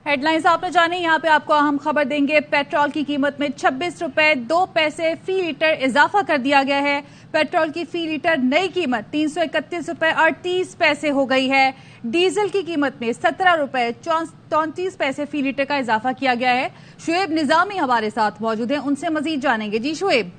Headlines आपने जानी। यहाँ पे आपको अहम खबर देंगे। पेट्रोल की कीमत में 26 रुपए 2 पैसे फी लीटर इजाफा कर दिया गया है। पेट्रोल की फी लीटर नई कीमत 331 रुपए 38 पैसे हो गई है। डीजल की कीमत में 17 रुपए 34 पैसे फी लीटर का इजाफा किया गया है। शुएब निजामी हमारे साथ मौजूद हैं, उनसे मजीद जानेंगे। जी शुएब।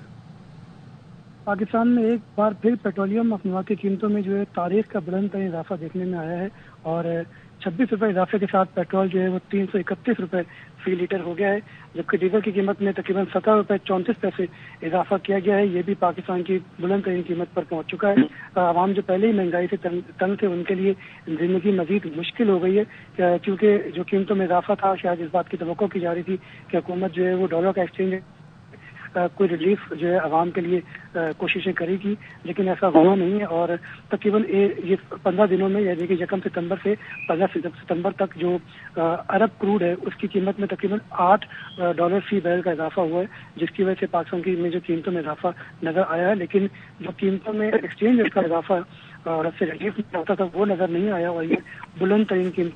पाकिस्तान में एक बार फिर पेट्रोलियम मसनूआत की कीमतों में जो है तारीख का बुलंद तरीन इजाफा देखने में आया है और 26 रुपए इजाफे के साथ पेट्रोल जो है वो 331 रुपए फी लीटर हो गया है, जबकि डीजल की कीमत में तकरीबन 17 रुपए 34 पैसे इजाफा किया गया है। ये भी पाकिस्तान की बुलंद तरीन कीमत पर पहुंच चुका है। आवाम जो पहले ही महंगाई से तंग थे उनके लिए जिंदगी मजीद मुश्किल हो गई है, क्योंकि जो कीमतों में इजाफा था शायद इस बात की तवक्को की जा रही थी कि हुकूमत जो है वो डॉलर का एक्सचेंज कोई रिलीफ जो है आवाम के लिए कोशिशें करेगी, लेकिन ऐसा हुआ नहीं है। और तकरीबन ये 15 दिनों में यानी कि 1 सितंबर से 15 सितंबर तक जो अरब क्रूड है उसकी कीमत में तकरीबन $8 फी बैरल का इजाफा हुआ है, जिसकी वजह से पाकिस्तान की में जो कीमतों में इजाफा नजर आया है। लेकिन जो कीमतों में एक्सचेंज रेट का इजाफा और उससे रिलीफ होता था वो नजर नहीं आया और ये बुलंद तरीन कीमत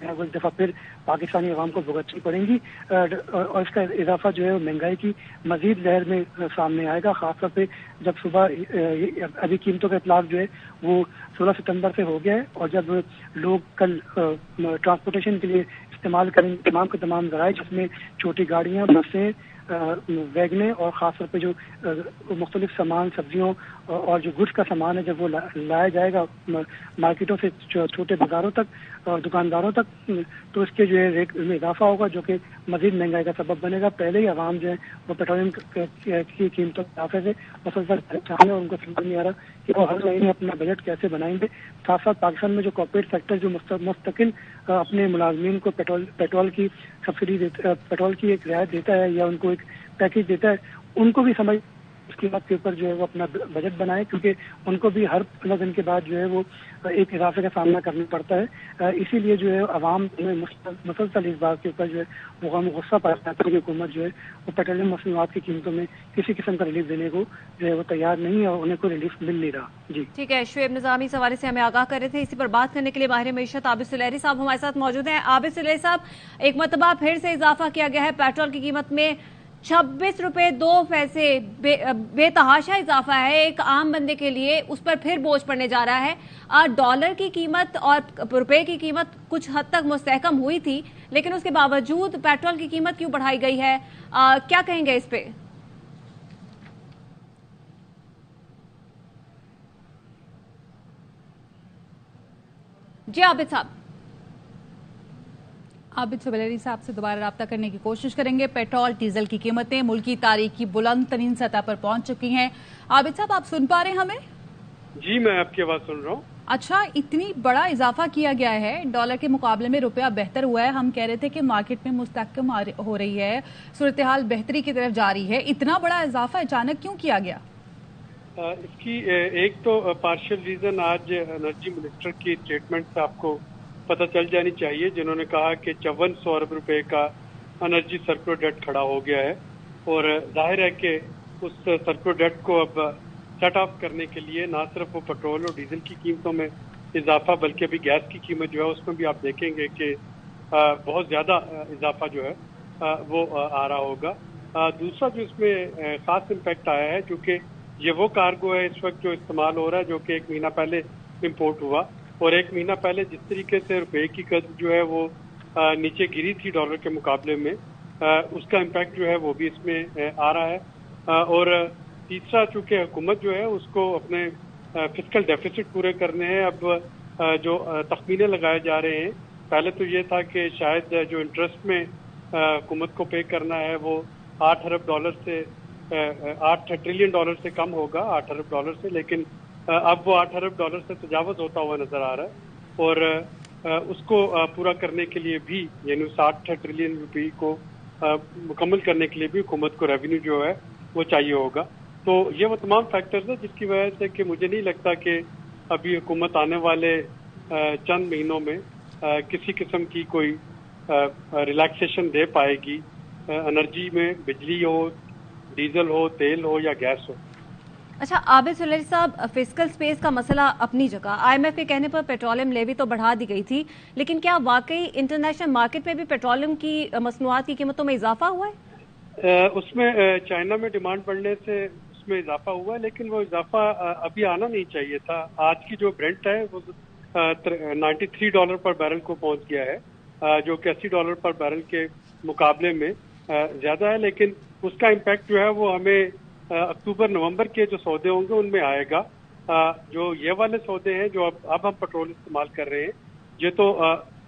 वो एक दफा फिर पाकिस्तानी अवाम को भुगतनी पड़ेंगी और इसका इजाफा जो है वो महंगाई की मजीद लहर में सामने आएगा, खासतौर पे जब सुबह अभी कीमतों का इतलाक जो है वो 16 सितंबर से हो गया है और जब लोग कल ट्रांसपोर्टेशन के लिए इस्तेमाल करेंगे तमाम के तमाम ज़राए, जिसमें छोटी गाड़ियाँ, बसें, वैगने और ख़ास तौर पे जो मुख्तलिफ सामान, सब्जियों और जो गुड्स का सामान है जब वो लाया जाएगा मार्केटों से छोटे बाजारों तक और दुकानदारों तक, तो इसके जो है रेट में इजाफा होगा जो कि मजीद महंगाई का सबब बनेगा। पहले ही आवाम जो है वो पेट्रोलियम की कीमतों के इजाफे से मुसलसल परेशान है और उनको समझ नहीं आ रहा कि वो हर महीने अपना बजट कैसे बनाएंगे। साथ साथ पाकिस्तान में जो कॉर्पोरेट सेक्टर जो मुस्तकिल अपने मुलाजमीन को पेट्रोल की सब्सिडी पेट्रोल की एक रियायत देता है या उनको एक पैकेज देता है, उनको भी समझ इस कीमत के ऊपर जो है वो अपना बजट बनाए, क्योंकि उनको भी हर 15 दिन के बाद जो है वो एक इजाफे का सामना करना पड़ता है। इसीलिए जो है आवाम में मुसलसल इस बात के ऊपर जो है वो गुस्सा पाया जाता है कि हुकूमत जो है वो पेट्रोलियम मसनूआत की कीमतों में किसी किस्म का रिलीफ देने को जो है वो तैयार नहीं है और उन्हें कोई रिलीफ मिल नहीं रहा। जी ठीक है, शुएब निजामी इस हवाले से हमें आगाह कर रहे थे। इसी पर बात करने के लिए माहिर मईशत आबिद सुलेरी साहब हमारे साथ मौजूद हैं। आबिद सुलेरी साहब, एक मरतबा फिर से इजाफा किया गया है पेट्रोल की कीमत में 26 रुपए 2 पैसे बेतहाशा इजाफा है एक आम बंदे के लिए, उस पर फिर बोझ पड़ने जा रहा है। डॉलर की कीमत और रुपए की कीमत कुछ हद तक मुस्तहकम हुई थी, लेकिन उसके बावजूद पेट्रोल की कीमत क्यों बढ़ाई गई है? क्या कहेंगे इस पे? जी आबिद साहब। आबिद सुलेरी साहब से दोबारा रब्ता करने की कोशिश करेंगे। पेट्रोल डीजल की कीमतें मुल्की तारीख की बुलंद तरीन सतह पर पहुंच चुकी हैं। आबिद साहब, आप सुन पा रहे हैं हमें? जी, मैं आपकी आवाज सुन रहा हूँ। अच्छा, इतनी बड़ा इजाफा किया गया है, डॉलर के मुकाबले में रुपया बेहतर हुआ है। हम कह रहे थे कि मार्केट में मुस्तहकम हो रही है, सूरत हाल बेहतरी की तरफ जा रही है, इतना बड़ा इजाफा अचानक क्यों किया गया? इसकी एक तो पार्शियल रीजन आज एनर्जी मिनिस्टर की स्टेटमेंट से आपको पता चल जानी चाहिए, जिन्होंने कहा कि 5400 अरब रुपए का एनर्जी सर्कुलर डेट खड़ा हो गया है और जाहिर है कि उस सर्कुलर डेट को अब सेट ऑफ करने के लिए ना सिर्फ वो पेट्रोल और डीजल की कीमतों में इजाफा बल्कि अभी गैस की कीमत जो है उसमें भी आप देखेंगे कि बहुत ज्यादा इजाफा जो है वो आ रहा होगा। दूसरा जो इसमें खास इम्पैक्ट आया है, क्योंकि ये वो कार्गो है इस वक्त जो इस्तेमाल हो रहा है जो कि 1 महीना पहले इम्पोर्ट हुआ और 1 महीना पहले जिस तरीके से रुपए की कदर जो है वो नीचे गिरी थी डॉलर के मुकाबले में, उसका इम्पैक्ट जो है वो भी इसमें आ रहा है। और तीसरा, चूंकि हुकूमत जो है उसको अपने फिस्कल डेफिसिट पूरे करने हैं, अब जो तखमीने लगाए जा रहे हैं, पहले तो ये था कि शायद जो इंटरेस्ट में हुकूमत को पे करना है वो 8 अरब डॉलर से 8 ट्रिलियन डॉलर से कम होगा, 8 अरब डॉलर से, लेकिन अब वो 8 अरब डॉलर से तजावज होता हुआ नजर आ रहा है और उसको पूरा करने के लिए भी यानी 60 ट्रिलियन रुपये को मुकम्मल करने के लिए भी हुकूमत को रेवेन्यू जो है वो चाहिए होगा। तो ये वो तमाम फैक्टर्स हैं जिसकी वजह से कि मुझे नहीं लगता कि अभी हुकूमत आने वाले चंद महीनों में किसी किस्म की कोई रिलैक्सेशन दे पाएगी एनर्जी में, बिजली हो, डीजल हो, तेल हो या गैस हो। अच्छा, आबिद सुलेरी साहब, फिस्कल स्पेस का मसला अपनी जगह, IMF के कहने पर पेट्रोलियम लेवी तो बढ़ा दी गई थी, लेकिन क्या वाकई इंटरनेशनल मार्केट में भी पेट्रोलियम की मसनूआत की कीमतों में इजाफा हुआ है? उसमें चाइना में डिमांड बढ़ने से उसमें इजाफा हुआ है, लेकिन वो इजाफा अभी आना नहीं चाहिए था। आज की जो ब्रेंट है वो $93 पर बैरल को पहुंच गया है, जो कि $80 पर बैरल के मुकाबले में ज्यादा है, लेकिन उसका इम्पैक्ट जो है वो हमें अक्टूबर नवंबर के जो सौदे होंगे उनमें आएगा। जो ये वाले सौदे हैं जो अब हम पेट्रोल इस्तेमाल कर रहे हैं, ये तो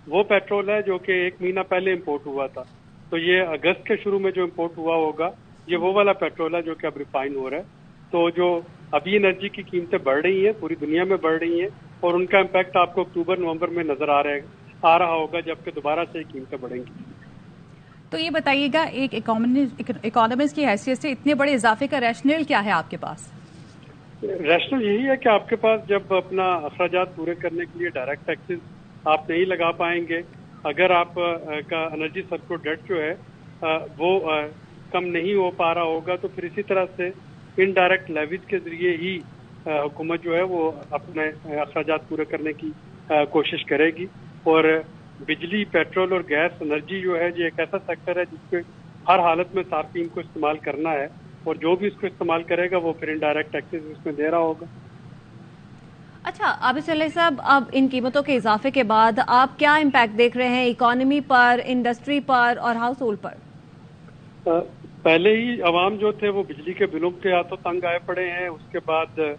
वो पेट्रोल है जो कि 1 महीना पहले इम्पोर्ट हुआ था, तो ये अगस्त के शुरू में जो इम्पोर्ट हुआ होगा ये वो वाला पेट्रोल है जो कि अब रिफाइन हो रहा है। तो जो अभी एनर्जी की कीमतें बढ़ रही हैं, पूरी दुनिया में बढ़ रही हैं, और उनका इम्पैक्ट आपको अक्टूबर नवंबर में नजर आ रहा होगा, जबकि दोबारा से कीमतें बढ़ेंगी। तो ये बताइएगा, एक इकोनॉमिस्ट की हैसियत से इतने बड़े इजाफे का रैशनल क्या है आपके पास? रैशनल यही है कि आपके पास जब अपना अखराजात पूरे करने के लिए डायरेक्ट टैक्सेस आप नहीं लगा पाएंगे, अगर आप का एनर्जी सरप्लस डेट जो है वो कम नहीं हो पा रहा होगा, तो फिर इसी तरह से इनडायरेक्ट लेवीज के जरिए ही हुकूमत जो है वो अपने अखराजात पूरे करने की कोशिश करेगी। और बिजली, पेट्रोल और गैस एनर्जी जो है ये एक ऐसा सेक्टर है जिसके हर हालत में सार्फिन को इस्तेमाल करना है, और जो भी इसको इस्तेमाल करेगा वो फिर इनडायरेक्ट टैक्सेस इसमें दे रहा होगा। अच्छा, आबिद सुलेरी साहब, अब इन कीमतों के इजाफे के बाद आप क्या इम्पैक्ट देख रहे हैं इकोनॉमी पर, इंडस्ट्री पर और हाउस होल्ड पर? पहले ही अवाम जो थे वो बिजली के बिलों के हाथों तंग आए पड़े हैं, उसके बाद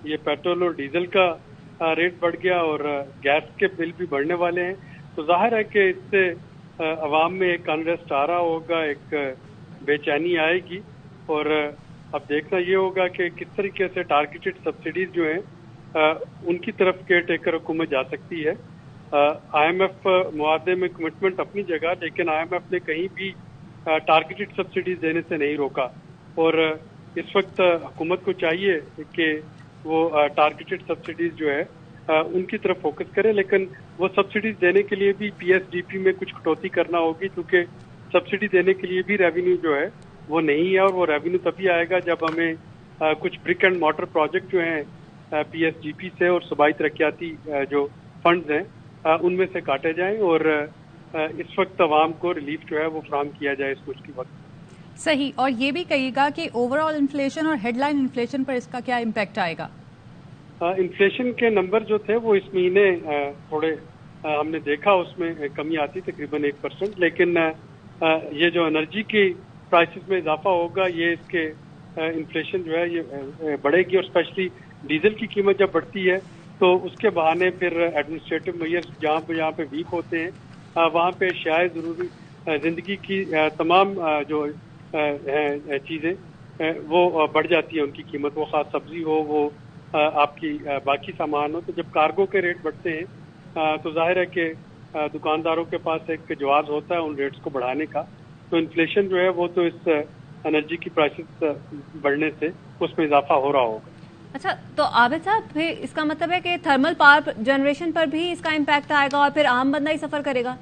ये पेट्रोल और डीजल का रेट बढ़ गया और गैस के बिल भी बढ़ने वाले हैं। तो जाहिर है कि इससे अवाम में एक अनरेस्ट आ रहा होगा, एक बेचैनी आएगी, और अब देखना ये होगा कि किस तरीके से टारगेटेड सब्सिडीज जो हैं उनकी तरफ केयर टेकर हुकूमत जा सकती है। IMF मुआहदे में कमिटमेंट अपनी जगह, लेकिन IMF ने कहीं भी टारगेटेड सब्सिडीज देने से नहीं रोका, और इस वक्त हुकूमत को चाहिए कि वो टारगेटेड सब्सिडीज जो है उनकी तरफ फोकस करे, लेकिन वो सब्सिडीज देने के लिए भी PSDP में कुछ कटौती करना होगी, क्योंकि सब्सिडी देने के लिए भी रेवेन्यू जो है वो नहीं है, और वो रेवेन्यू तभी आएगा जब हमें कुछ ब्रिक एंड मॉर्टर प्रोजेक्ट जो हैं PSDP से और सूबाई तरक्याती जो फंड्स हैं उनमें से काटे जाएं, और इस वक्त अवाम को रिलीफ जो है वो फराहम किया जाए इस मुश्किल वक्त। सही, और ये भी कहिएगा कि ओवरऑल इन्फ्लेशन और हेडलाइन इन्फ्लेशन पर इसका क्या इम्पैक्ट आएगा? इन्फ्लेशन के नंबर जो थे वो इस महीने थोड़े हमने देखा उसमें कमी आती तकरीबन 1%, लेकिन ये जो एनर्जी की प्राइसेस में इजाफा होगा ये इसके इन्फ्लेशन जो है ये बढ़ेगी, और स्पेशली डीजल की कीमत जब बढ़ती है तो उसके बहाने फिर एडमिनिस्ट्रेटिव मेजर्स जहाँ पे वीक होते हैं वहाँ पे शायद जरूरी जिंदगी की तमाम जो चीज़ें वो बढ़ जाती है उनकी कीमत, वो खास सब्जी हो, वो आपकी बाकी सामान हो। तो जब कार्गो के रेट बढ़ते हैं तो जाहिर है कि दुकानदारों के पास एक जवाब होता है उन रेट्स को बढ़ाने का। तो इन्फ्लेशन जो है वो तो इस एनर्जी की प्राइसेस बढ़ने से उसमें इजाफा हो रहा होगा। अच्छा, तो आबिद साहब, फिर इसका मतलब है कि थर्मल पावर जनरेशन पर भी इसका इम्पैक्ट आएगा और फिर आम बंदा ही सफर करेगा?